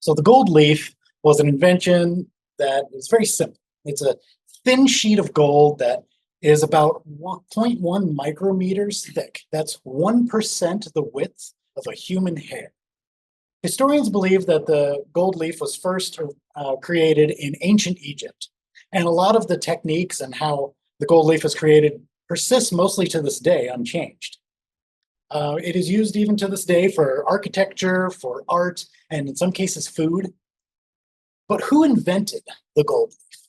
So the gold leaf was an invention that is very simple. It's a thin sheet of gold that is about 1.1 micrometers thick. That's 1% the width of a human hair. Historians believe that the gold leaf was first created in ancient Egypt. And a lot of the techniques and how the gold leaf was created persists mostly to this day unchanged. It is used even to this day for architecture, for art, and in some cases food. But who invented the gold leaf?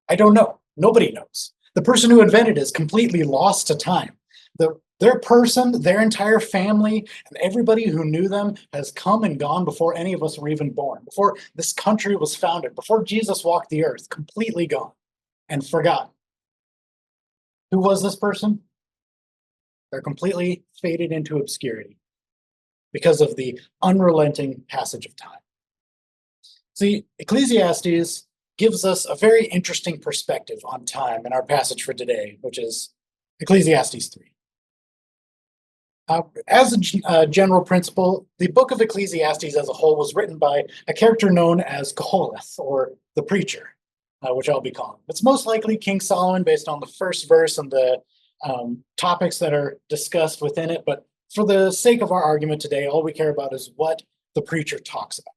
I don't know. Nobody knows. The person who invented it is completely lost to time. Their person, their entire family, and everybody who knew them has come and gone before any of us were even born, before this country was founded, before Jesus walked the earth, completely gone and forgotten. Who was this person? They're completely faded into obscurity because of the unrelenting passage of time. See, Ecclesiastes gives us a very interesting perspective on time in our passage for today, which is Ecclesiastes 3. As a general principle, the book of Ecclesiastes as a whole was written by a character known as Koheleth, or the preacher, which I'll be calling. It's most likely King Solomon based on the first verse and the topics that are discussed within it. But for the sake of our argument today, all we care about is what the preacher talks about.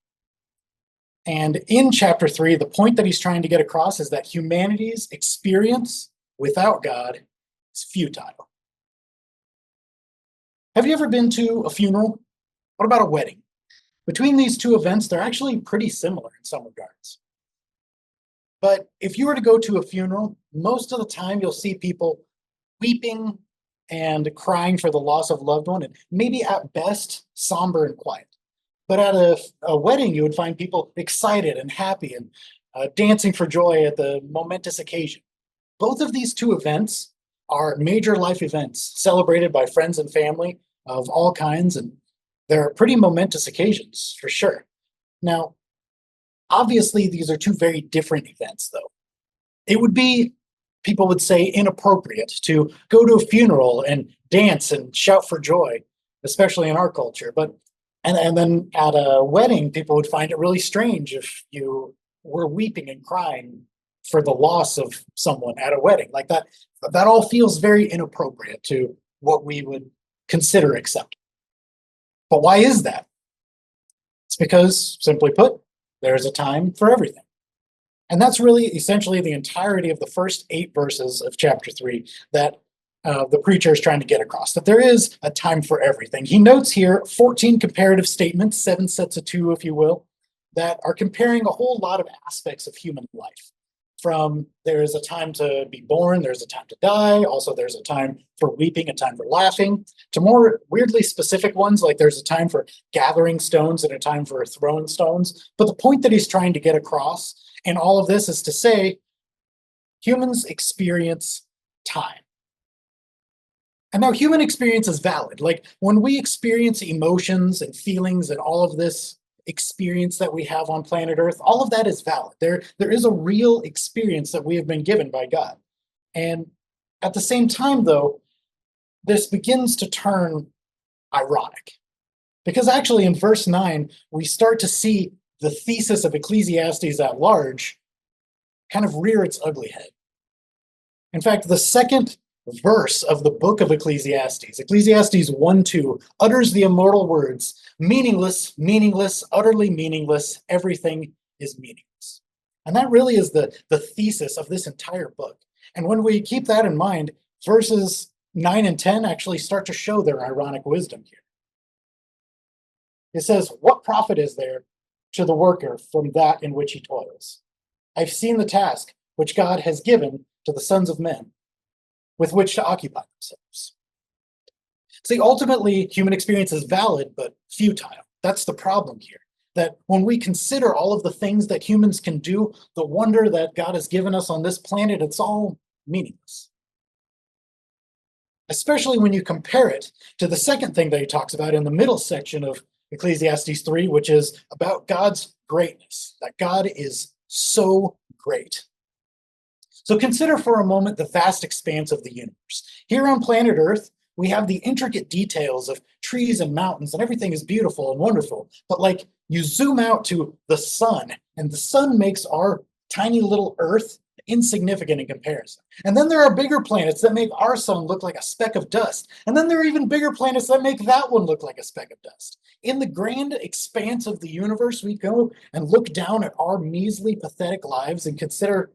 And in chapter 3, the point that he's trying to get across is that humanity's experience without God is futile. Have you ever been to a funeral? What about a wedding? Between these two events, they're actually pretty similar in some regards. But if you were to go to a funeral, most of the time you'll see people weeping and crying for the loss of a loved one, and maybe at best somber and quiet. But at a wedding, you would find people excited and happy and dancing for joy at the momentous occasion. Both of these two events are major life events celebrated by friends and family of all kinds, and they're pretty momentous occasions for sure. Now, obviously, these are two very different events, though. It would be, people would say, inappropriate to go to a funeral and dance and shout for joy, especially in our culture. And then at a wedding, people would find it really strange if you were weeping and crying for the loss of someone at a wedding. Like that all feels very inappropriate to what we would consider acceptable. But why is that? It's because, simply put, there's a time for everything. And that's really essentially the entirety of the first 8 verses of chapter 3 that the preacher is trying to get across, that there is a time for everything. He notes here 14 comparative statements, 7 sets of 2, if you will, that are comparing a whole lot of aspects of human life. From there's a time to be born, there's a time to die, also there's a time for weeping, a time for laughing, to more weirdly specific ones, like there's a time for gathering stones and a time for throwing stones. But the point that he's trying to get across in all of this is to say humans experience time. And now human experience is valid. Like when we experience emotions and feelings and all of this experience that we have on planet Earth, all of that is valid. There is a real experience that we have been given by God. And at the same time, though, this begins to turn ironic. Because actually in verse 9, we start to see the thesis of Ecclesiastes at large kind of rear its ugly head. In fact, the second verse of the book of Ecclesiastes, Ecclesiastes 1:2, utters the immortal words, meaningless, meaningless, utterly meaningless, everything is meaningless. And that really is the thesis of this entire book. And when we keep that in mind, verses 9 and 10 actually start to show their ironic wisdom here. It says, "What profit is there to the worker from that in which he toils? I've seen the task which God has given to the sons of men, with which to occupy themselves." See, ultimately, human experience is valid, but futile. That's the problem here. That when we consider all of the things that humans can do, the wonder that God has given us on this planet, it's all meaningless. Especially when you compare it to the second thing that he talks about in the middle section of Ecclesiastes 3, which is about God's greatness, that God is so great. So consider for a moment the vast expanse of the universe. Here on planet Earth, we have the intricate details of trees and mountains, and everything is beautiful and wonderful. But like You zoom out to the sun, and the sun makes our tiny little Earth insignificant in comparison. And then there are bigger planets that make our sun look like a speck of dust. And then there are even bigger planets that make that one look like a speck of dust. In the grand expanse of the universe, we go and look down at our measly, pathetic lives and consider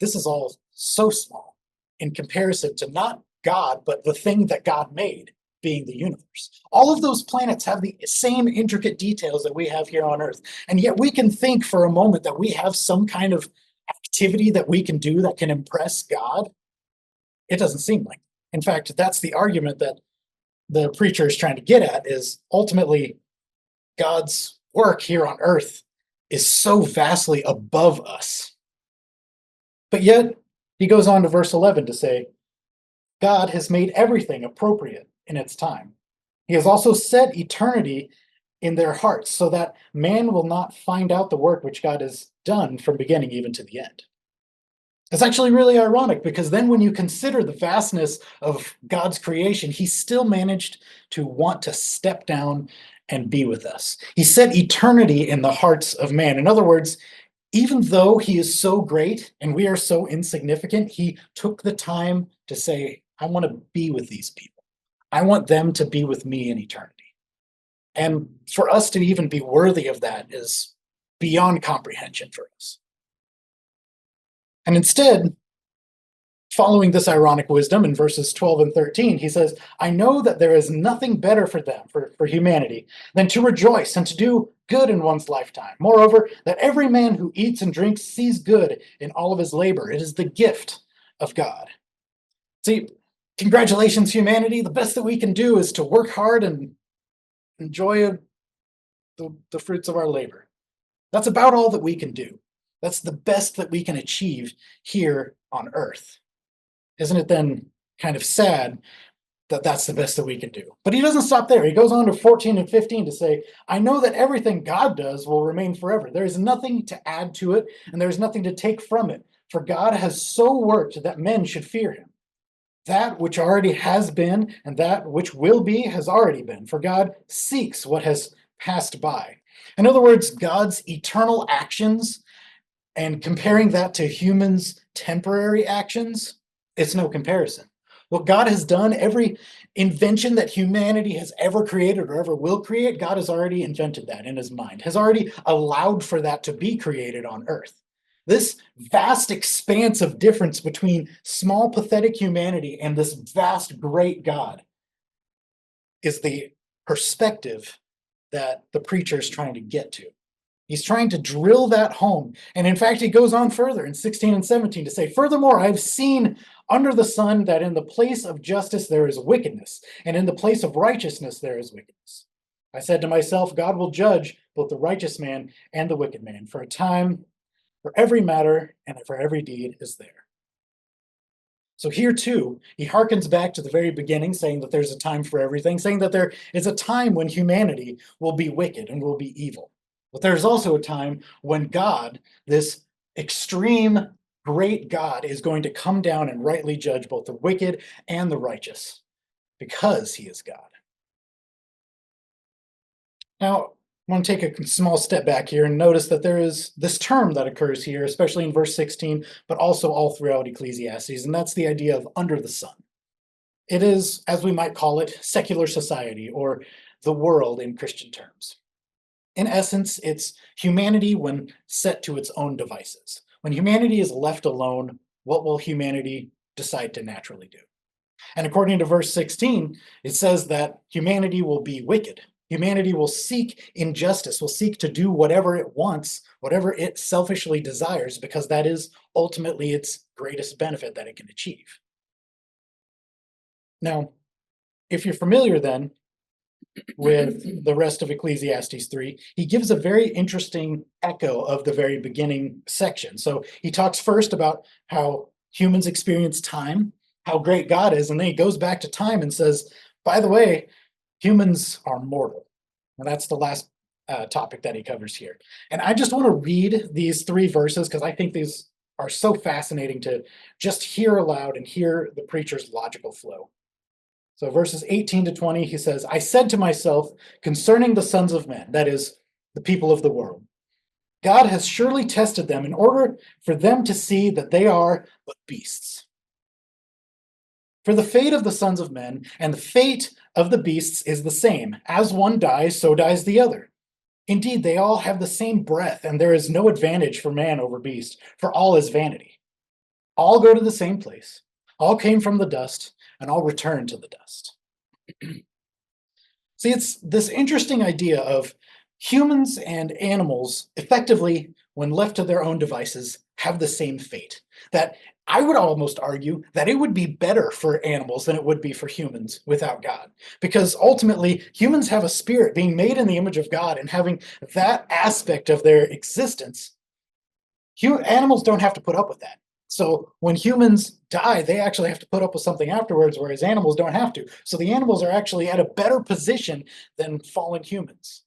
this is all so small in comparison to not God, but the thing that God made, being the universe. All of those planets have the same intricate details that we have here on Earth. And yet we can think for a moment that we have some kind of activity that we can do that can impress God. It doesn't seem like it. In fact, that's the argument that the preacher is trying to get at, is ultimately God's work here on Earth is so vastly above us. But yet, he goes on to verse 11 to say, God has made everything appropriate in its time. He has also set eternity in their hearts so that man will not find out the work which God has done from beginning even to the end. It's actually really ironic because then when you consider the vastness of God's creation, he still managed to want to step down and be with us. He set eternity in the hearts of man. In other words, even though he is so great and we are so insignificant, he took the time to say, I want to be with these people. I want them to be with me in eternity. And for us to even be worthy of that is beyond comprehension for us. And instead, following this ironic wisdom in verses 12 and 13, he says, I know that there is nothing better for them, for humanity, than to rejoice and to do good in one's lifetime. Moreover, that every man who eats and drinks sees good in all of his labor. It is the gift of God. See, congratulations, humanity. The best that we can do is to work hard and enjoy the fruits of our labor. That's about all that we can do. That's the best that we can achieve here on Earth. Isn't it then kind of sad that that's the best that we can do? But he doesn't stop there. He goes on to 14 and 15 to say, I know that everything God does will remain forever. There is nothing to add to it, and there is nothing to take from it. For God has so worked that men should fear him. That which already has been and that which will be has already been. For God seeks what has passed by. In other words, God's eternal actions and comparing that to humans' temporary actions, it's no comparison. What God has done, every invention that humanity has ever created or ever will create, God has already invented that in his mind, has already allowed for that to be created on Earth. This vast expanse of difference between small, pathetic humanity and this vast, great God is the perspective that the preacher is trying to get to. He's trying to drill that home. And in fact, he goes on further in 16 and 17 to say, furthermore, I've seen under the sun that in the place of justice there is wickedness, and in the place of righteousness there is wickedness. I said to myself, God will judge both the righteous man and the wicked man, for a time for every matter and for every deed is there. So here too, he harkens back to the very beginning, saying that there's a time for everything, saying that there is a time when humanity will be wicked and will be evil. But there's also a time when God, this extreme great God, is going to come down and rightly judge both the wicked and the righteous, because he is God. Now, I want to take a small step back here and notice that there is this term that occurs here, especially in verse 16, but also all throughout Ecclesiastes, and that's the idea of under the sun. It is, as we might call it, secular society or the world in Christian terms. In essence, it's humanity when set to its own devices. When humanity is left alone, what will humanity decide to naturally do? And according to verse 16, it says that humanity will be wicked. Humanity will seek injustice, will seek to do whatever it wants, whatever it selfishly desires, because that is ultimately its greatest benefit that it can achieve. Now, if you're familiar then with the rest of Ecclesiastes 3, he gives a very interesting echo of the very beginning section. So he talks first about how humans experience time, how great God is, and then he goes back to time and says, by the way, humans are mortal. And that's the last topic that he covers here. And I just want to read these 3 verses because I think these are so fascinating to just hear aloud and hear the preacher's logical flow. So verses 18 to 20, he says, I said to myself concerning the sons of men, that is, the people of the world. God has surely tested them in order for them to see that they are but beasts. For the fate of the sons of men and the fate of the beasts is the same. As one dies, so dies the other. Indeed, they all have the same breath, and there is no advantage for man over beast, for all is vanity. All go to the same place. All came from the dust, and all return to the dust. See, it's this interesting idea of humans and animals effectively, when left to their own devices, have the same fate. That I would almost argue that it would be better for animals than it would be for humans without God. Because ultimately, humans have a spirit being made in the image of God and having that aspect of their existence. Animals don't have to put up with that. So when humans die, they actually have to put up with something afterwards, whereas animals don't have to. So the animals are actually at a better position than fallen humans.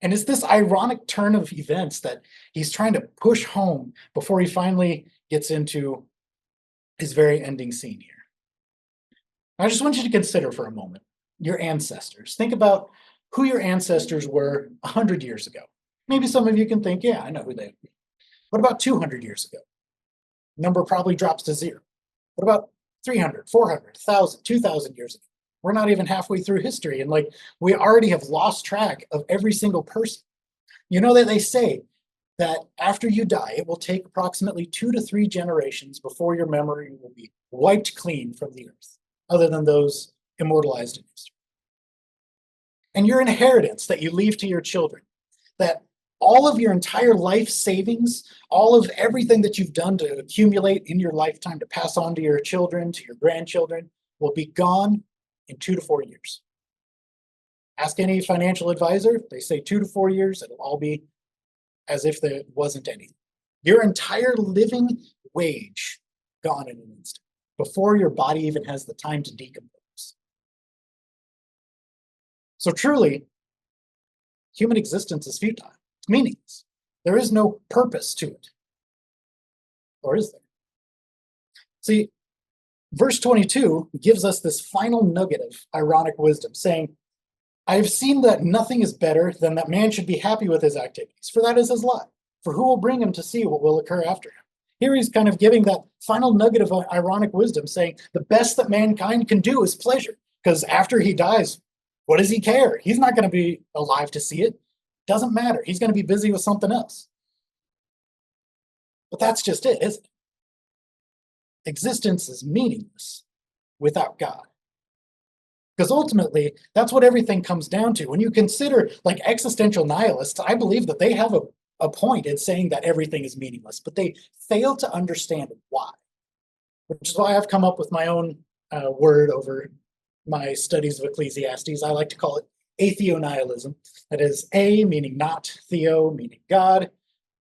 And it's this ironic turn of events that he's trying to push home before he finally gets into his very ending scene here. I just want you to consider for a moment your ancestors. Think about who your ancestors were 100 years ago. Maybe some of you can think, yeah, I know who they are. What about 200 years ago? Number probably drops to zero. What about 300, 400, 1,000, 2,000 years ago? We're not even halfway through history, and like we already have lost track of every single person. You know that they say that after you die, it will take approximately 2 to 3 generations before your memory will be wiped clean from the earth, other than those immortalized in history. And your inheritance that you leave to your children, that all of your entire life savings, all of everything that you've done to accumulate in your lifetime to pass on to your children, to your grandchildren, will be gone in 2 to 4 years. Ask any financial advisor, they say 2 to 4 years, it'll all be as if there wasn't anything. Your entire living wage gone in an instant, before your body even has the time to decompose. So truly, human existence is futile. It's meaningless. There is no purpose to it. Or is there? See, verse 22 gives us this final nugget of ironic wisdom, saying, I have seen that nothing is better than that man should be happy with his activities, for that is his lot. For who will bring him to see what will occur after him? Here he's kind of giving that final nugget of ironic wisdom, saying the best that mankind can do is pleasure, because after he dies, what does he care? He's not going to be alive to see it. Doesn't matter. He's going to be busy with something else. But that's just it, isn't it? Existence is meaningless without God. Because ultimately, that's what everything comes down to. When you consider like existential nihilists, I believe that they have a point in saying that everything is meaningless, but they fail to understand why. Which is why I've come up with my own word over my studies of Ecclesiastes. I like to call it atheonihilism. That is A meaning not, theo meaning God,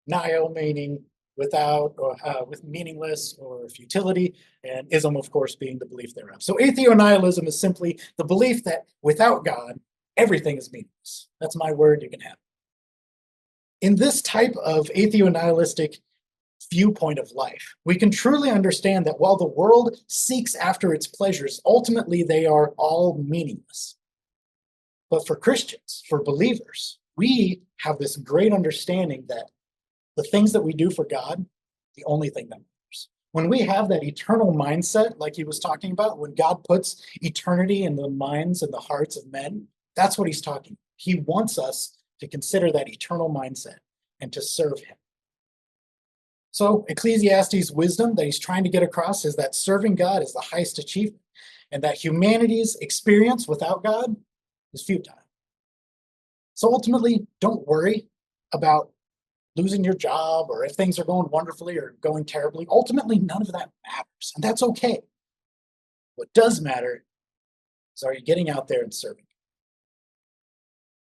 nihil meaning without or with meaningless or futility, and ism, of course, being the belief thereof. So atheonihilism is simply the belief that without God, everything is meaningless. That's my word, you can have it. In this type of atheonihilistic viewpoint of life, we can truly understand that while the world seeks after its pleasures, ultimately they are all meaningless. But for Christians, for believers, we have this great understanding that the things that we do for God, the only thing that matters. When we have that eternal mindset, like he was talking about, when God puts eternity in the minds and the hearts of men, that's what he's talking about. He wants us to consider that eternal mindset and to serve him. So Ecclesiastes' wisdom that he's trying to get across is that serving God is the highest achievement, and that humanity's experience without God is futile. So ultimately, don't worry about losing your job or if things are going wonderfully or going terribly. Ultimately, none of that matters, and that's okay. What does matter is, are you getting out there and serving?